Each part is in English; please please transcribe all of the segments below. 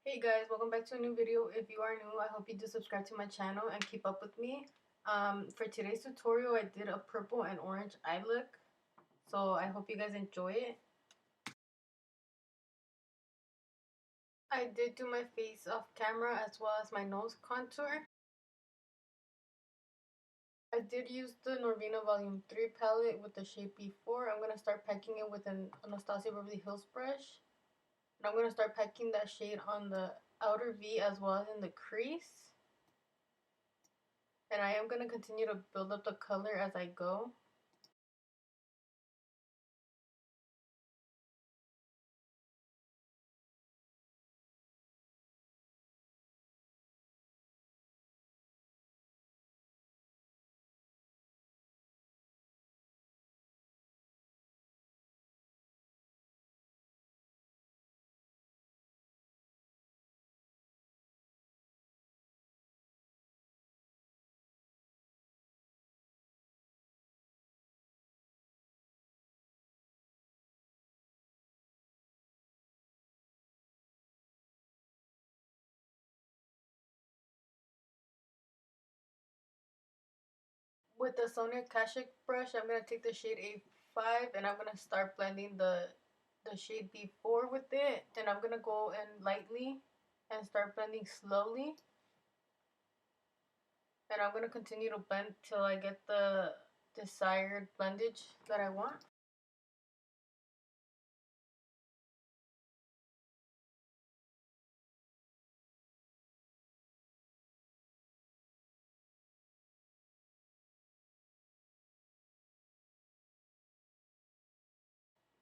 Hey guys, welcome back to a new video. If you are new, I hope you do subscribe to my channel and keep up with me. For today's tutorial, I did a purple and orange eye look, so I hope you guys enjoy it. I did do my face off camera as well as my nose contour. I did use the Norvina Volume 3 palette with the shade B4. I'm going to start packing it with an Anastasia Beverly Hills brush. And I'm going to start packing that shade on the outer V as well as in the crease. And I am going to continue to build up the color as I go. With the Sonia Kashuk brush, I'm going to take the shade A5 and I'm going to start blending the shade B4 with it. And I'm going to go in lightly and start blending slowly. And I'm going to continue to blend till I get the desired blendage that I want.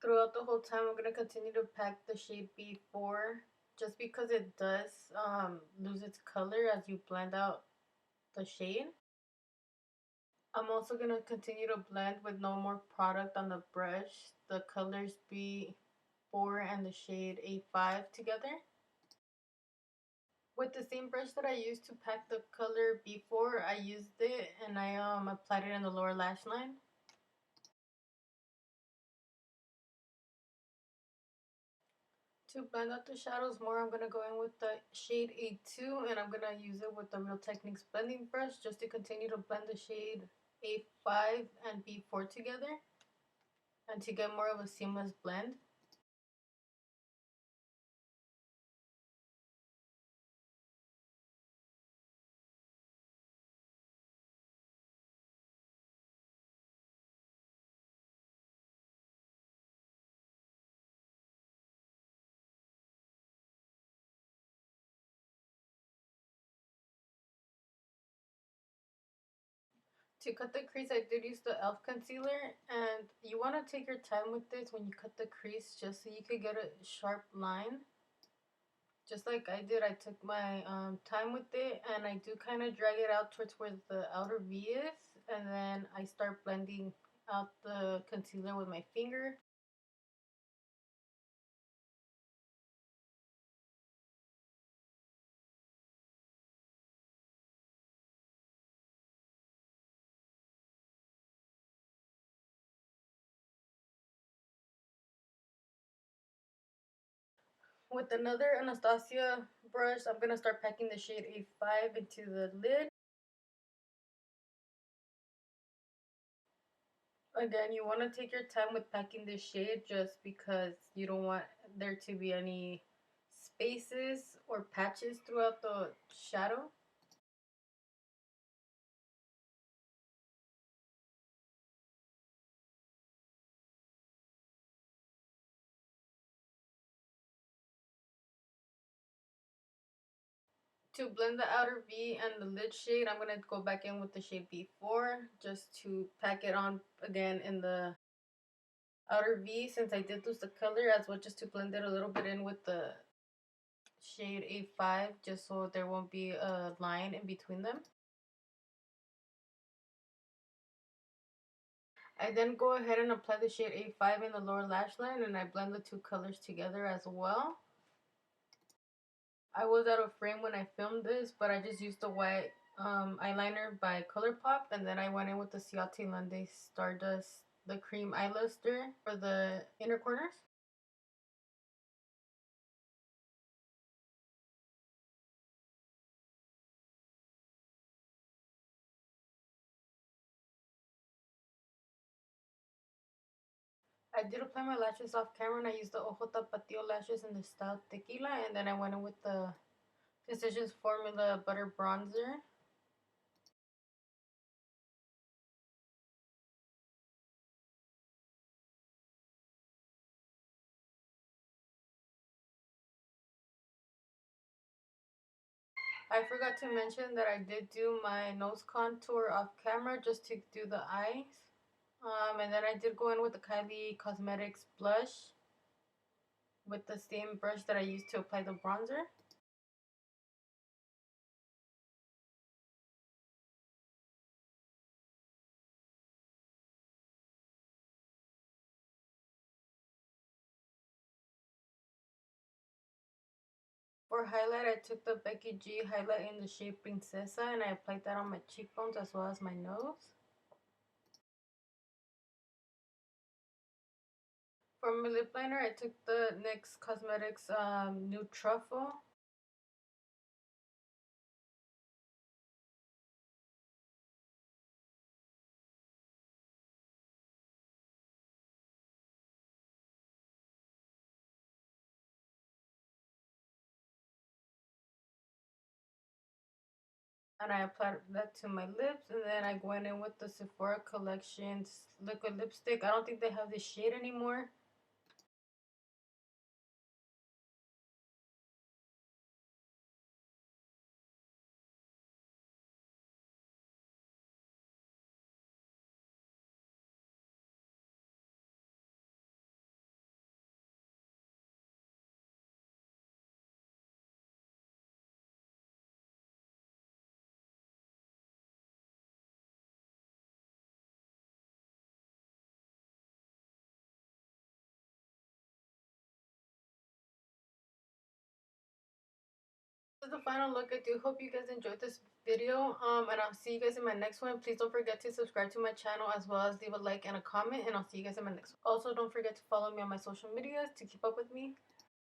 Throughout the whole time, I'm going to continue to pack the shade B4 just because it does lose its color as you blend out the shade. I'm also going to continue to blend with no more product on the brush. The colors B4 and the shade A5 together. With the same brush that I used to pack the color B4, I used it and I applied it in the lower lash line. To blend out the shadows more, I'm going to go in with the shade A2 and I'm going to use it with the Real Techniques blending brush just to continue to blend the shade A5 and B4 together and to get more of a seamless blend. To cut the crease, I did use the e.l.f. concealer, and you want to take your time with this when you cut the crease just so you could get a sharp line. Just like I did, I took my time with it, and I do kind of drag it out towards where the outer V is, and then I start blending out the concealer with my finger. With another Anastasia brush, I'm going to start packing the shade A5 into the lid. Again, you want to take your time with packing this shade just because you don't want there to be any spaces or patches throughout the shadow. To blend the outer V and the lid shade, I'm going to go back in with the shade B4 just to pack it on again in the outer V since I did lose the color, as well just to blend it a little bit in with the shade A5 just so there won't be a line in between them. I then go ahead and apply the shade A5 in the lower lash line and I blend the two colors together as well. I was out of frame when I filmed this, but I just used the white eyeliner by Colourpop, and then I went in with the Ciate Lande Stardust, the cream eye luster for the inner corners. I did apply my lashes off camera and I used the Ojo Tapatio lashes in the style Tequila, and then I went in with the Physicians Formula Butter Bronzer. I forgot to mention that I did do my nose contour off camera just to do the eyes. And then I did go in with the Kylie Cosmetics blush with the same brush that I used to apply the bronzer. For highlight, I took the Becky G highlight in the shade Princesa and I applied that on my cheekbones as well as my nose. For my lip liner, I took the NYX Cosmetics New Truffle. And I applied that to my lips, and then I went in with the Sephora Collections liquid lipstick. I don't think they have this shade anymore. This is the final look. I do hope you guys enjoyed this video, and I'll see you guys in my next one. Please don't forget to subscribe to my channel as well as leave a like and a comment, and I'll see you guys in my next one. Also, don't forget to follow me on my social medias to keep up with me.